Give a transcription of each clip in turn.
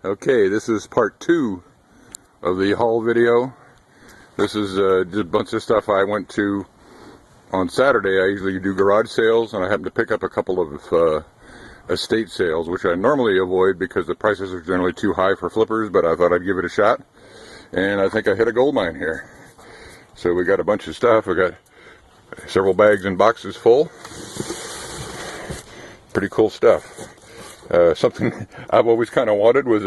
Okay, this is part 2 of the haul video. This is just a bunch of stuff I went to on Saturday. I usually do garage sales, and I happened to pick up a couple of estate sales, which I normally avoid because the prices are generally too high for flippers, but I thought I'd give it a shot, and I think I hit a gold mine here. So we got a bunch of stuff. We got several bags and boxes full. Pretty cool stuff. Something I've always kind of wanted was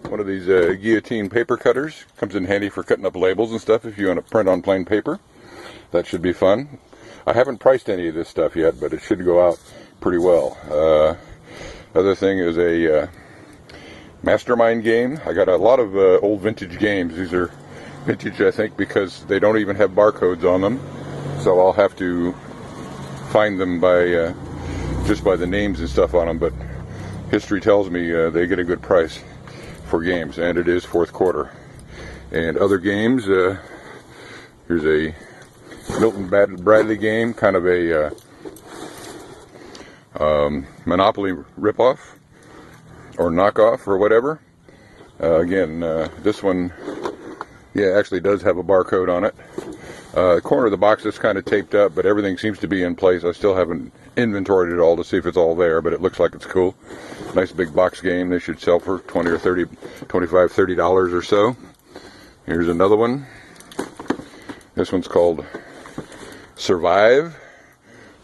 one of these guillotine paper cutters. Comes in handy for cutting up labels and stuff if you want to print on plain paper. That should be fun. I haven't priced any of this stuff yet, but it should go out pretty well. Other thing is a Mastermind Game. I got a lot of old vintage games. These are vintage, I think, because they don't even have barcodes on them. So I'll have to find them by just by the names and stuff on them. But history tells me they get a good price for games, and it is fourth quarter. And other games, here's a Milton Bradley game, kind of a Monopoly ripoff or knockoff or whatever. Again, this one, yeah, actually does have a barcode on it. The corner of the box is kind of taped up, but everything seems to be in place. I still haven't inventoried it all to see if it's all there, but it looks like it's cool. Nice big box game. They should sell for $20 or $30, $25, $30 or so. Here's another one. This one's called Survive.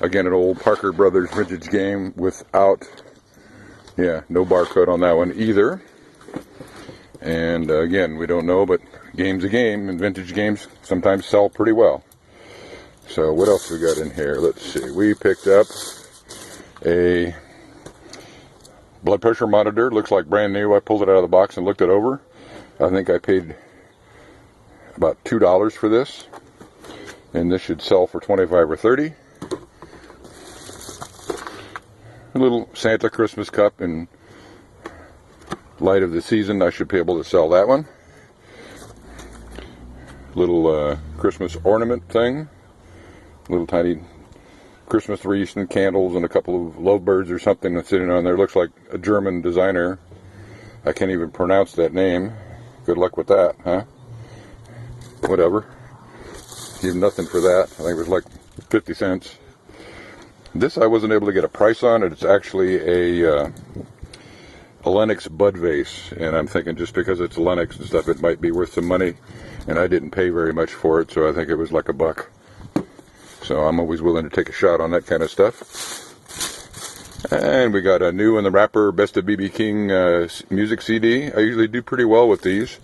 Again, an old Parker Brothers vintage game without, no barcode on that one either. And again, we don't know, but game's a game, and vintage games sometimes sell pretty well. So what else we got in here? Let's see. We picked up a blood pressure monitor. Looks like brand new. I pulled it out of the box and looked it over. I think I paid about $2 for this, and this should sell for $25 or $30. A little Santa Christmas cup in light of the season. I should be able to sell that one. Little Christmas ornament thing. Little tiny Christmas wreath and candles and a couple of lovebirds or something that's sitting on there. Looks like a German designer. I can't even pronounce that name. Good luck with that, huh? Whatever. Give nothing for that. I think it was like 50 cents. This I wasn't able to get a price on it. It's actually a Lennox Bud vase, and I'm thinking just because it's Lennox and stuff, it might be worth some money, and I didn't pay very much for it, so I think it was like $1. So I'm always willing to take a shot on that kind of stuff. And we got a new in the wrapper Best of B.B. King music CD. I usually do pretty well with these.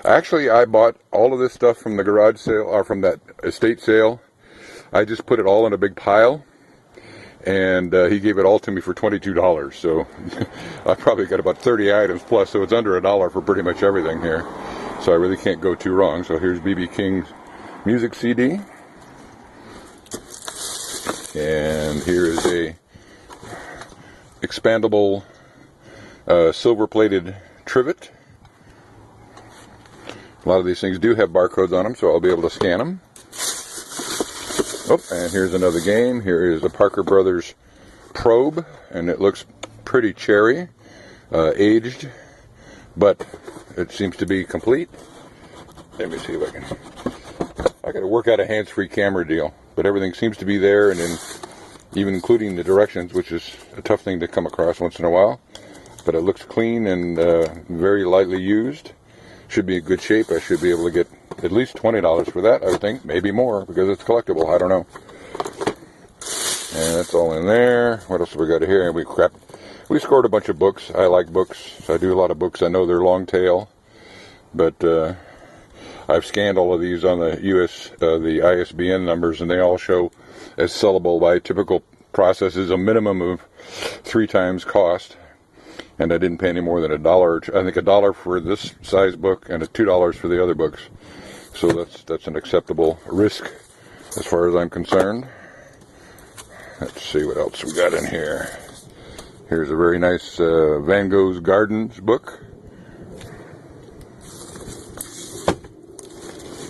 Actually, I bought all of this stuff from the garage sale, or from that estate sale. I just put it all in a big pile, and he gave it all to me for $22. So I probably got about 30 items plus, so it's under $1 for pretty much everything here. So I really can't go too wrong. So here's B.B. King's music CD. And here is a expandable silver-plated trivet. A lot of these things do have barcodes on them, so I'll be able to scan them. Oh, and here's another game. Here is the Parker Brothers Probe, and it looks pretty cherry, aged, but it seems to be complete. Let me see if I got to work out a hands-free camera deal, but everything seems to be there, and even including the directions, which is a tough thing to come across once in a while. But it looks clean and very lightly used. Should be in good shape. I should be able to get at least $20 for that, I would think. Maybe more, because it's collectible. I don't know. And that's all in there. What else have we got here? We scored a bunch of books. I like books. I do a lot of books. I know they're long tail, but I've scanned all of these on the ISBN numbers, and they all show as sellable by typical processes, a minimum of 3 times cost. And I didn't pay any more than $1. I think $1 for this size book and $2 for the other books. So that's an acceptable risk as far as I'm concerned. Let's see what else we got in here. Here's a very nice Van Gogh's Gardens book.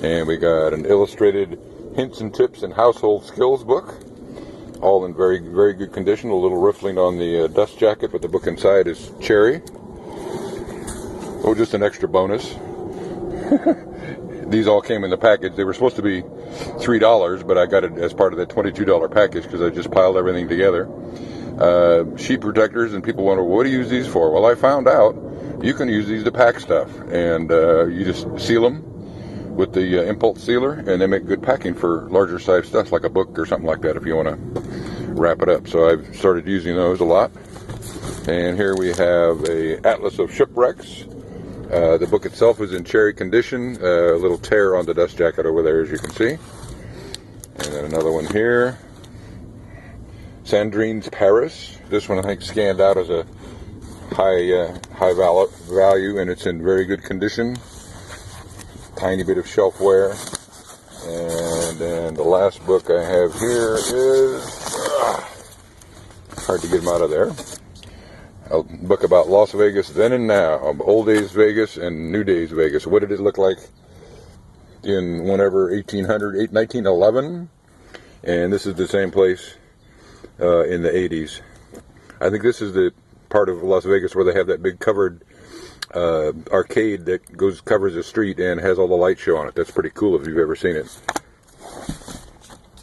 And we got an illustrated Hints and Tips and Household Skills book. All in very, very good condition. A little riffling on the dust jacket, but the book inside is cherry. Oh, just an extra bonus. These all came in the package. They were supposed to be $3, but I got it as part of that $22 package because I just piled everything together. Sheet protectors, and people wonder, what do you use these for? Well, I found out you can use these to pack stuff, and you just seal them with the impulse sealer, and they make good packing for larger size stuff like a book or something like that if you want to wrap it up. So I've started using those a lot. And here we have a Atlas of Shipwrecks. The book itself is in cherry condition. A little tear on the dust jacket over there, as you can see. And then another one here. Sandrine's Paris. This one I think scanned out as a high value, and it's in very good condition. Tiny bit of shelf wear. And then the last book I have here is hard to get them out of there. A book about Las Vegas then and now, old days Vegas and new days Vegas. What did it look like in whenever 1911? And this is the same place in the 80s. I think this is the part of Las Vegas where they have that big covered arcade that covers the street and has all the light show on it. That's pretty cool if you've ever seen it.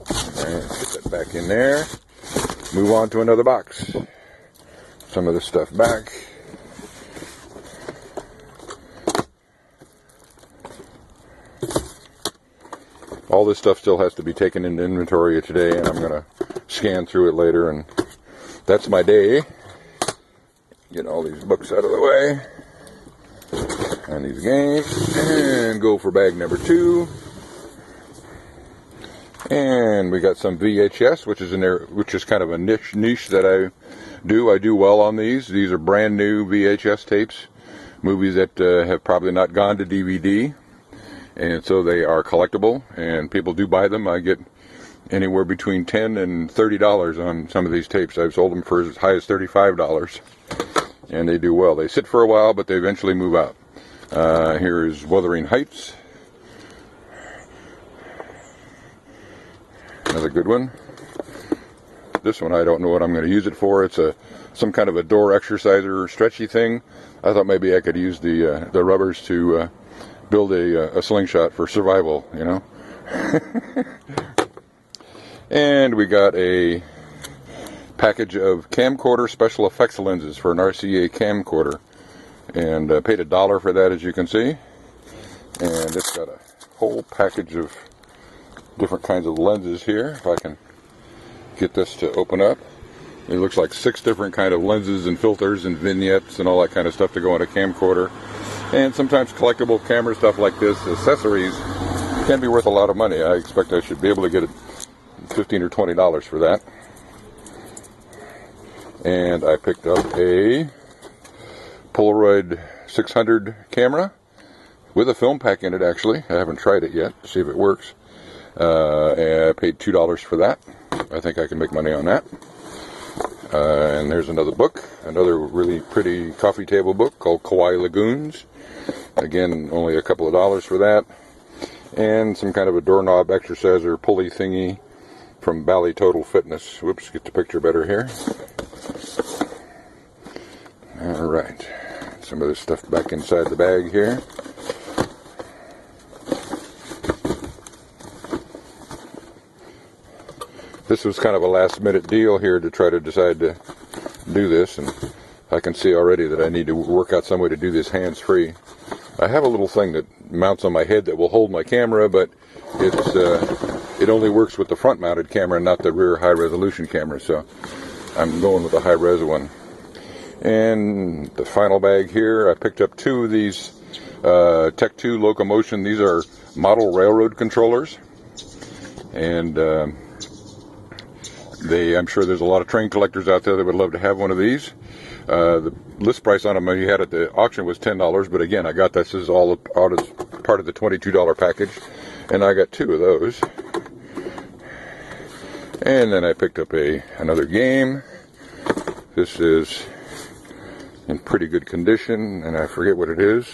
Alright, put that back in there. Move on to another box. Some of this stuff back. All this stuff still has to be taken into inventory today, and I'm going to scan through it later, and that's my day. Get all these books out of the way, and these games, and go for bag number 2. And we got some VHS, which is in there, which is kind of a niche that I do well on these. These are brand new VHS tapes, movies that have probably not gone to DVD, and so they are collectible, and people do buy them. I get anywhere between $10 and $30 on some of these tapes. I've sold them for as high as $35, and they do well. They sit for a while, but they eventually move out. Here is Wuthering Heights. Another good one. This one I don't know what I'm going to use it for. It's some kind of a door exerciser stretchy thing. I thought maybe I could use the rubbers to build a slingshot for survival, you know. And we got a package of camcorder special effects lenses for an RCA camcorder, and paid $1 for that, as you can see. And it's got a whole package of different kinds of lenses here. If I can get this to open up, it looks like 6 different kind of lenses and filters and vignettes and all that kind of stuff to go on a camcorder. And sometimes collectible camera stuff like this, accessories, can be worth a lot of money. I expect I should be able to get $15 or $20 for that. And I picked up a Polaroid 600 camera with a film pack in it, actually. I haven't tried it yet to see if it works. And I paid $2 for that. I think I can make money on that. And there's another book, another really pretty coffee table book called Kauai Lagoons. Again, only a couple of dollars for that. And some kind of a doorknob exerciser pulley thingy from Bally Total Fitness. Whoops, get the picture better here. Alright, some of this stuff back inside the bag here. This was kind of a last minute deal here to try to decide to do this, and I can see already that I need to work out some way to do this hands-free. I have a little thing that mounts on my head that will hold my camera, but it only works with the front-mounted camera, not the rear high-resolution camera, so I'm going with the high-res one. And the final bag here, I picked up 2 of these Tech 2 Locomotion. These are model railroad controllers, and I'm sure there's a lot of train collectors out there that would love to have one of these. The list price on them you had at the auction was $10, but again, I got this as all part of the $22 package, and I got 2 of those. And then I picked up another game. This is in pretty good condition, and I forget what it is.